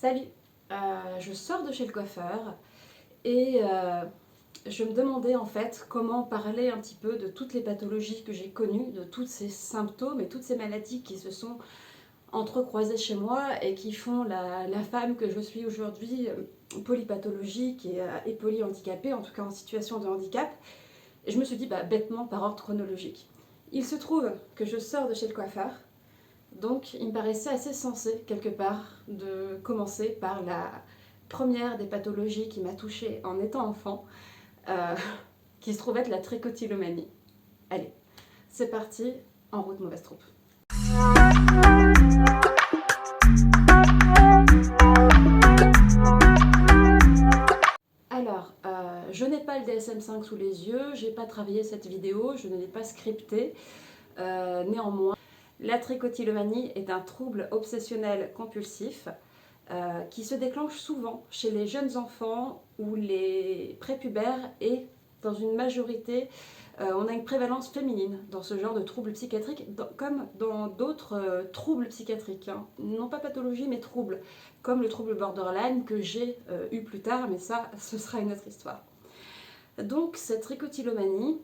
Salut, je sors de chez le coiffeur et je me demandais en fait comment parler un petit peu de toutes les pathologies que j'ai connues, de tous ces symptômes et toutes ces maladies qui se sont entrecroisées chez moi et qui font la femme que je suis aujourd'hui, polypathologique et polyhandicapée, en tout cas en situation de handicap. Et je me suis dit bêtement par ordre chronologique. Il se trouve que je sors de chez le coiffeur. Donc, il me paraissait assez sensé, quelque part, de commencer par la première des pathologies qui m'a touchée en étant enfant, euh, qui se trouve être la trichotillomanie. Allez, c'est parti, en route mauvaise troupe. Alors, je n'ai pas le DSM-5 sous les yeux, j'ai pas travaillé cette vidéo, je ne l'ai pas scriptée. Néanmoins, la trichotillomanie est un trouble obsessionnel compulsif qui se déclenche souvent chez les jeunes enfants ou les prépubères et dans une majorité, on a une prévalence féminine dans ce genre de troubles psychiatriques, comme dans d'autres troubles psychiatriques, hein. Non pas pathologie mais troubles, comme le trouble borderline que j'ai eu plus tard, mais ça, ce sera une autre histoire. Donc cette trichotillomanie,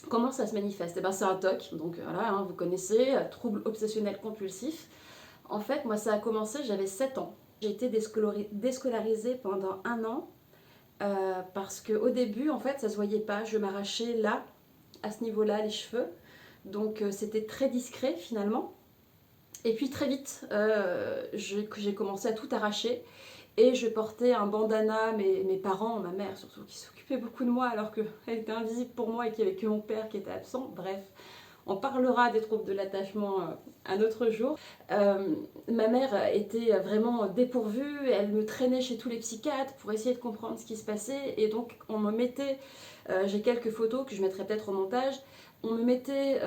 comment ça se manifeste? C'est un TOC, donc voilà, hein, vous connaissez, trouble obsessionnel compulsif. En fait, moi ça a commencé, j'avais 7 ans. J'ai été déscolarisée pendant 1 an parce qu'au début, en fait, ça se voyait pas. Je m'arrachais là, à ce niveau-là, les cheveux. Donc c'était très discret finalement. Et puis très vite, j'ai commencé à tout arracher. Et je portais un bandana, mes parents, ma mère surtout, qui s'occupait beaucoup de moi alors qu'elle était invisible pour moi et qu'il n'y avait que mon père qui était absent. Bref, on parlera des troubles de l'attachement un autre jour. Ma mère était vraiment dépourvue, elle me traînait chez tous les psychiatres pour essayer de comprendre ce qui se passait. Et donc on me mettait, j'ai quelques photos que je mettrai peut-être au montage, on me mettait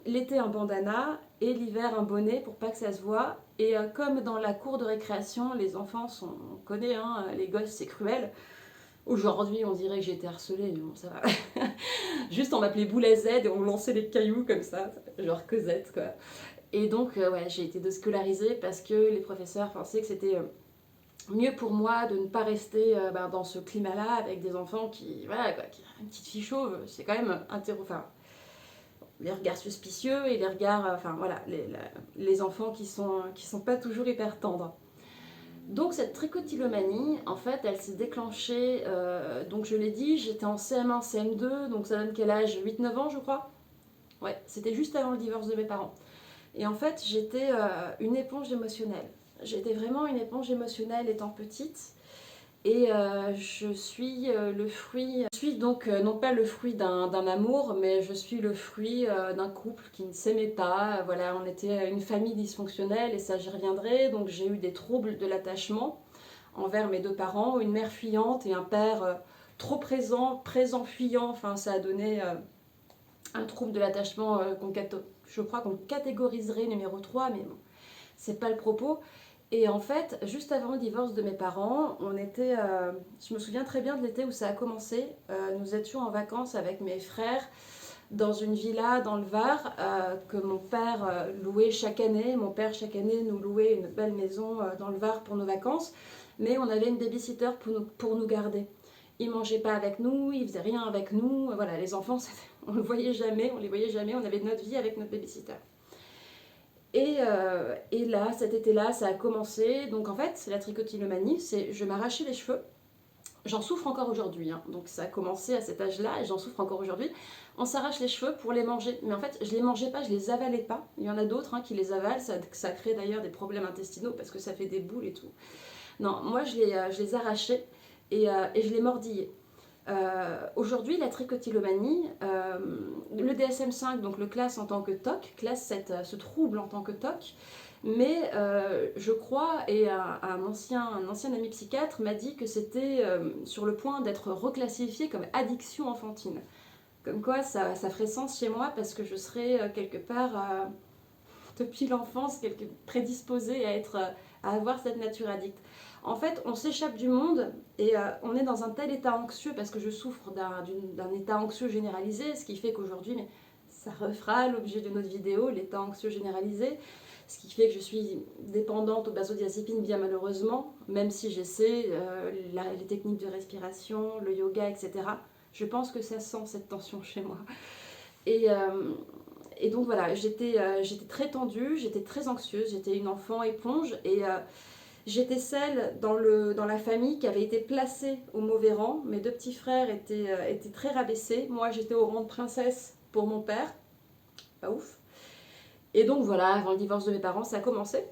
l'été un bandana et l'hiver un bonnet pour pas que ça se voit. Et comme dans la cour de récréation, les enfants sont, on connaît, hein, les gosses c'est cruel. Aujourd'hui, on dirait que j'ai été harcelée, mais bon, ça va. Juste, on m'appelait Boule à Z et on me lançait des cailloux comme ça, genre Cosette, quoi. Et donc, ouais, j'ai été déscolarisée parce que les professeurs pensaient que c'était mieux pour moi de ne pas rester dans ce climat-là avec des enfants qui, voilà, quoi, qui, une petite fille chauve, c'est quand même enfin, les regards suspicieux et les regards, enfin voilà, les enfants qui sont pas toujours hyper tendres. Donc cette trichotillomanie, en fait, elle s'est déclenchée, donc je l'ai dit, j'étais en CM1, CM2, donc ça donne quel âge? 8-9 ans je crois. Ouais, c'était juste avant le divorce de mes parents. Et en fait, j'étais une éponge émotionnelle. J'étais vraiment une éponge émotionnelle étant petite. Et je suis le fruit, je suis donc non pas le fruit d'un amour, mais je suis le fruit d'un couple qui ne s'aimait pas. Voilà, on était une famille dysfonctionnelle et ça j'y reviendrai. Donc j'ai eu des troubles de l'attachement envers mes deux parents, une mère fuyante et un père trop présent, présent fuyant. Enfin, ça a donné un trouble de l'attachement je crois qu'on catégoriserait numéro 3, mais bon, c'est pas le propos. Et en fait, juste avant le divorce de mes parents, on était, je me souviens très bien de l'été où ça a commencé. Nous étions en vacances avec mes frères dans une villa dans le Var que mon père louait chaque année. Mon père chaque année nous louait une belle maison dans le Var pour nos vacances, mais on avait une babysitter pour nous garder. Ils mangeaient pas avec nous, ils faisaient rien avec nous. Voilà, les enfants, on ne voyait jamais, on les voyait jamais. On avait notre vie avec notre babysitter. Et là, cet été-là, ça a commencé. Donc en fait, la trichotillomanie, c'est je m'arrachais les cheveux. J'en souffre encore aujourd'hui, hein. Donc ça a commencé à cet âge-là et j'en souffre encore aujourd'hui. On s'arrache les cheveux pour les manger. Mais en fait, je les mangeais pas, je les avalais pas. Il y en a d'autres qui les avalent. Ça crée d'ailleurs des problèmes intestinaux parce que ça fait des boules et tout. Non, moi je les arrachais et je les mordillais. Aujourd'hui, la trichotillomanie, le DSM-5 donc le classe en tant que TOC, classe ce trouble en tant que TOC, mais je crois, et un ancien ami psychiatre m'a dit que c'était sur le point d'être reclassifié comme addiction enfantine. Comme quoi, ça ferait sens chez moi parce que je serais quelque part, depuis l'enfance, prédisposée à avoir cette nature addicte. En fait, on s'échappe du monde et on est dans un tel état anxieux parce que je souffre d'un état anxieux généralisé, ce qui fait qu'aujourd'hui, mais ça refera l'objet de notre vidéo, l'état anxieux généralisé. ce qui fait que je suis dépendante aux benzodiazépines bien malheureusement, même si j'essaie les techniques de respiration, le yoga, etc. Je pense que ça sent cette tension chez moi. Et, euh, et donc voilà, j'étais très tendue, j'étais très anxieuse, j'étais une enfant éponge et j'étais celle dans la famille qui avait été placée au mauvais rang. Mes deux petits frères étaient très rabaissés. Moi, j'étais au rang de princesse pour mon père. Pas ouf. Et donc voilà, avant le divorce de mes parents, ça a commencé.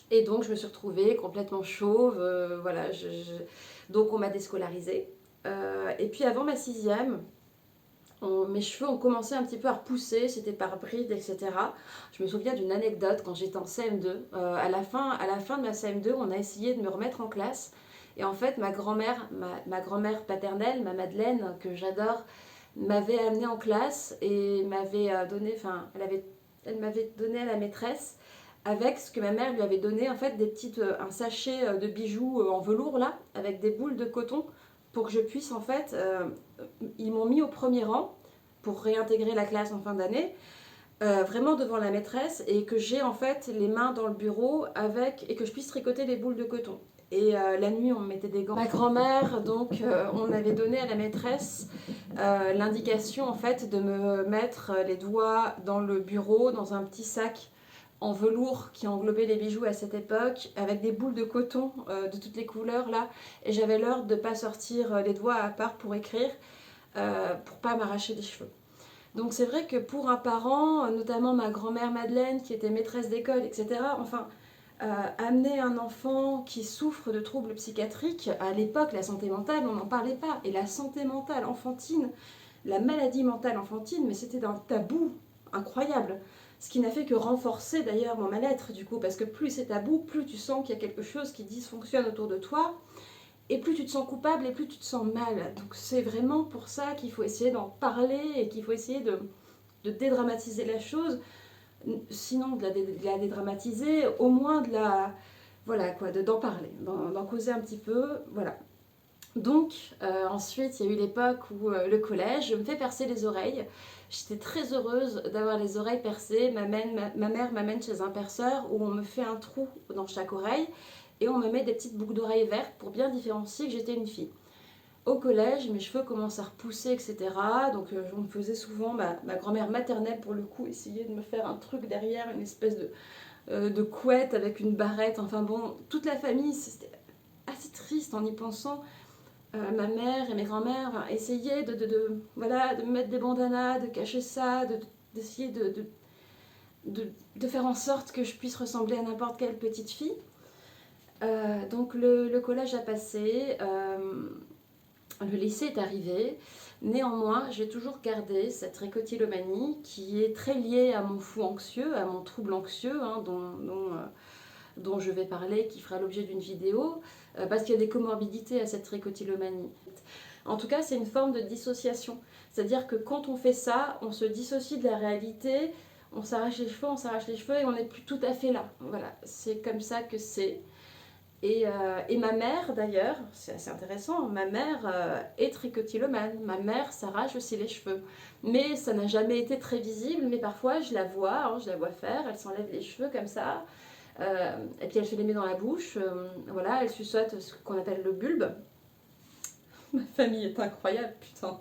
Et donc, je me suis retrouvée complètement chauve. Voilà, donc on m'a déscolarisée. Et puis avant ma sixième, mes cheveux ont commencé un petit peu à repousser, c'était par brides, etc. Je me souviens d'une anecdote quand j'étais en CM2. À la fin de ma CM2, on a essayé de me remettre en classe. Et en fait, ma grand-mère paternelle, ma Madeleine, que j'adore, m'avait amenée en classe et m'avait donné, enfin, elle m'avait donné à la maîtresse avec ce que ma mère lui avait donné, en fait, un sachet de bijoux en velours, là, avec des boules de coton, pour que je puisse, en fait, ils m'ont mis au premier rang pour réintégrer la classe en fin d'année, vraiment devant la maîtresse, et que j'ai en fait les mains dans le bureau et que je puisse tricoter les boules de coton. Et la nuit, on me mettait des gants. Ma grand-mère, donc, on avait donné à la maîtresse l'indication en fait de me mettre les doigts dans le bureau, dans un petit sac en velours qui englobait les bijoux à cette époque, avec des boules de coton de toutes les couleurs là, et j'avais l'ordre de ne pas sortir les doigts à part pour écrire, pour pas m'arracher les cheveux. Donc c'est vrai que pour un parent, notamment ma grand-mère Madeleine qui était maîtresse d'école, etc., enfin, amener un enfant qui souffre de troubles psychiatriques, à l'époque la santé mentale, on n'en parlait pas, et la santé mentale enfantine, la maladie mentale enfantine, mais c'était un tabou incroyable. Ce qui n'a fait que renforcer d'ailleurs mon mal-être du coup, parce que plus c'est tabou, plus tu sens qu'il y a quelque chose qui dysfonctionne autour de toi, et plus tu te sens coupable et plus tu te sens mal. Donc c'est vraiment pour ça qu'il faut essayer d'en parler et qu'il faut essayer de dédramatiser la chose, sinon de la dédramatiser, au moins de la... Voilà quoi, d'en parler, d'en causer un petit peu, voilà. Donc ensuite il y a eu l'époque où le collège, je me fais percer les oreilles. J'étais très heureuse d'avoir les oreilles percées. Ma mère m'amène chez un perceur où on me fait un trou dans chaque oreille et on me met des petites boucles d'oreilles vertes pour bien différencier que j'étais une fille. Au collège, mes cheveux commencent à repousser, etc. Donc on me faisait souvent, ma grand-mère maternelle pour le coup, essayer de me faire un truc derrière, une espèce de couette avec une barrette. Enfin bon, toute la famille, c'était assez triste en y pensant. Ma mère et mes grands-mères essayaient voilà, de me mettre des bandanas, de cacher ça, d'essayer de faire en sorte que je puisse ressembler à n'importe quelle petite fille. Donc le collège a passé, le lycée est arrivé. Néanmoins, j'ai toujours gardé cette trichotillomanie qui est très liée à mon fou anxieux, à mon trouble anxieux, hein, dont je vais parler, qui fera l'objet d'une vidéo, parce qu'il y a des comorbidités à cette trichotillomanie. En tout cas, c'est une forme de dissociation. C'est-à-dire que quand on fait ça, on se dissocie de la réalité, on s'arrache les cheveux et on n'est plus tout à fait là. Voilà, c'est comme ça que c'est. Et ma mère, d'ailleurs, c'est assez intéressant, ma mère est trichotillomane. Ma mère s'arrache aussi les cheveux. Mais ça n'a jamais été très visible, mais parfois je la vois, hein, je la vois faire, elle s'enlève les cheveux comme ça. Et puis elle se les met dans la bouche, voilà, elle suçote ce qu'on appelle le bulbe. Ma famille est incroyable, putain.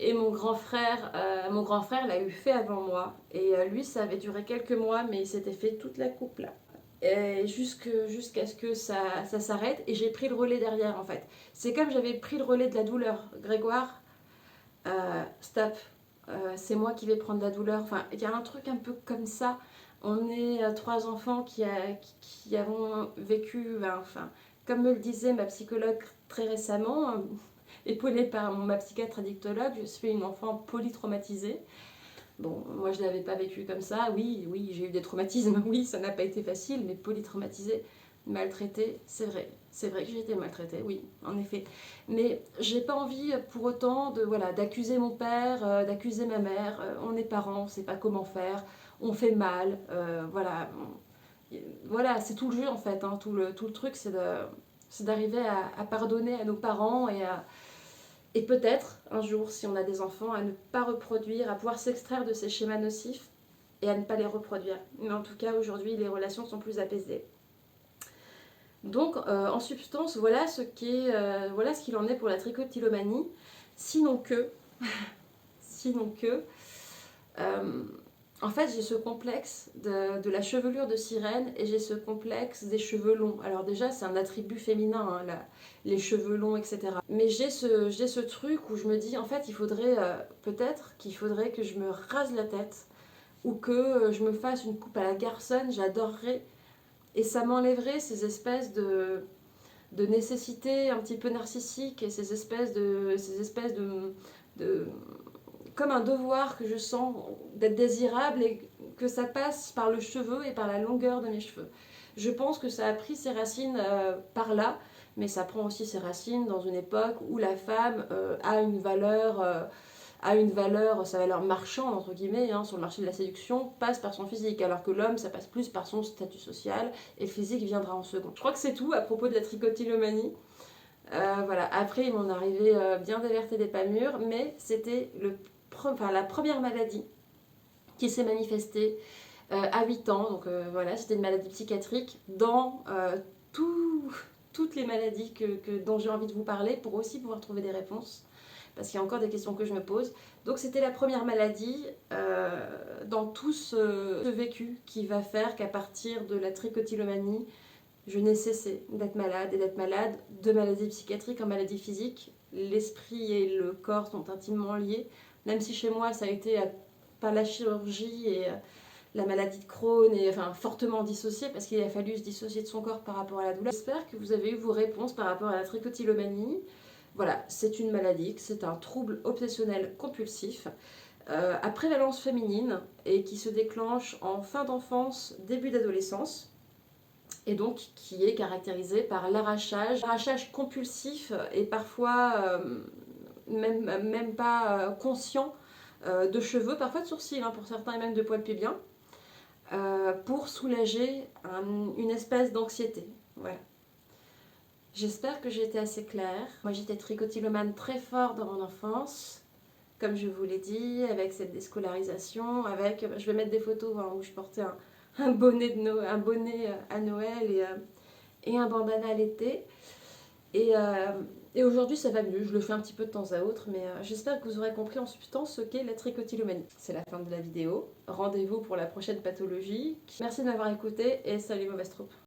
Et mon grand frère l'a eu fait avant moi. Et lui, ça avait duré quelques mois, mais il s'était fait toute la coupe là. Et jusqu'à ce que ça s'arrête. Et j'ai pris le relais derrière en fait. C'est comme j'avais pris le relais de la douleur. Grégoire, stop. C'est moi qui vais prendre la douleur. Enfin, il y a un truc un peu comme ça. On est trois enfants qui avons vécu, enfin, comme me le disait ma psychologue très récemment, épaulée par ma psychiatre addictologue, je suis une enfant polytraumatisée. Bon, moi je ne l'avais pas vécu comme ça. Oui, oui, j'ai eu des traumatismes. Oui, ça n'a pas été facile, mais polytraumatisée, maltraitée, c'est vrai. C'est vrai que j'ai été maltraitée, oui, en effet. Mais j'ai pas envie pour autant voilà, d'accuser mon père, d'accuser ma mère. On est parents, on ne sait pas comment faire, on fait mal. Voilà, c'est tout le jeu en fait. Hein, tout le truc, c'est d'arriver à pardonner à nos parents et peut-être un jour, si on a des enfants, à ne pas reproduire, à pouvoir s'extraire de ces schémas nocifs et à ne pas les reproduire. Mais en tout cas, aujourd'hui, les relations sont plus apaisées. Donc, en substance, voilà ce qu'il en est pour la trichotillomanie. Sinon que, sinon que, euh, en fait, j'ai ce complexe de la chevelure de sirène et j'ai ce complexe des cheveux longs. Alors déjà, c'est un attribut féminin, hein, les cheveux longs, etc. Mais j'ai ce truc où je me dis, en fait, il faudrait, peut-être qu'il faudrait que je me rase la tête ou que je me fasse une coupe à la garçonne, j'adorerais. Et ça m'enlèverait ces espèces de nécessité un petit peu narcissique et de comme un devoir que je sens d'être désirable et que ça passe par le cheveu et par la longueur de mes cheveux. Je pense que ça a pris ses racines par là, mais ça prend aussi ses racines dans une époque où la femme sa valeur marchande, entre guillemets, hein, sur le marché de la séduction, passe par son physique, alors que l'homme, ça passe plus par son statut social, et le physique viendra en second. Je crois que c'est tout à propos de la trichotillomanie. Voilà. Après, il m'en arrivait bien des vertes et des pas mûres, mais c'était la première maladie qui s'est manifestée à 8 ans. Donc voilà, c'était une maladie psychiatrique dans toutes les maladies dont j'ai envie de vous parler pour aussi pouvoir trouver des réponses. Parce qu'il y a encore des questions que je me pose. Donc c'était la première maladie dans tout ce vécu qui va faire qu'à partir de la trichotillomanie, je n'ai cessé d'être malade et d'être malade de maladies psychiatriques en maladies physiques. L'esprit et le corps sont intimement liés, même si chez moi ça a été par la chirurgie et la maladie de Crohn est fortement dissociée parce qu'il a fallu se dissocier de son corps par rapport à la douleur. J'espère que vous avez eu vos réponses par rapport à la trichotillomanie. Voilà, c'est une maladie, c'est un trouble obsessionnel compulsif à prévalence féminine et qui se déclenche en fin d'enfance, début d'adolescence et donc qui est caractérisé par l'arrachage compulsif et parfois même pas conscient de cheveux, parfois de sourcils hein, pour certains et même de poils pubiens, pour soulager une espèce d'anxiété. Voilà. J'espère que j'ai été assez claire. Moi j'étais trichotillomane très fort dans mon enfance, comme je vous l'ai dit, avec cette déscolarisation, je vais mettre des photos hein, où je portais un bonnet à Noël et un bandana à l'été. Et aujourd'hui, ça va mieux. Je le fais un petit peu de temps à autre, mais j'espère que vous aurez compris en substance ce qu'est la trichotillomanie. C'est la fin de la vidéo. Rendez-vous pour la prochaine pathologie. Merci de m'avoir écouté et salut mauvaise troupe.